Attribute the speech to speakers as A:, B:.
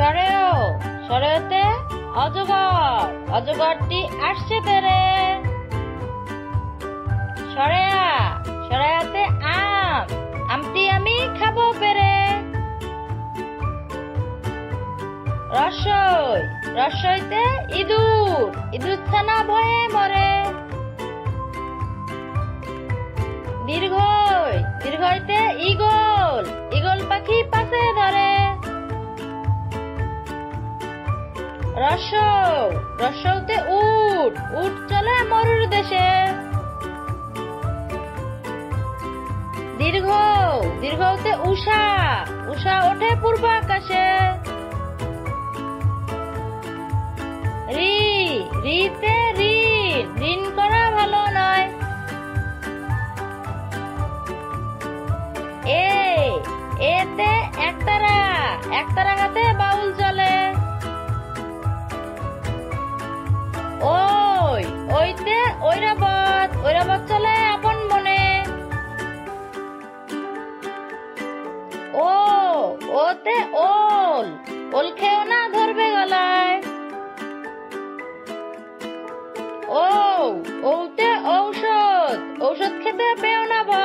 A: সরেও সরেওতে অজগর অজগরটি আসছে তেরে। সরেয়া সরেয়াতে আম আমটি আমি খাবো পেরে। রসই রসইতে ইঁদুর ইঁদুর ছানা ভয়ে মরে। দীর্ঘই দীর্ঘইতে ঈগল ঈগল পাখি পাশে ধরে। রসৌ রসৌতে উট উট চলে মরুর দেশে। দীর্ঘ দীর্ঘতে উষা উষা ওঠে পূর্ব আকাশে। রি রিতে ঋণ ঋণ করা ভালো নয়। এতে একতারা হাতে বাউল চলে। ওইতে ঐরাবত চলে আপন মনে। ওতে ওল ওল খেও না ধরবে গলায়। ওতে ঔষধ ঔষধ খেতে পেও না ভয়।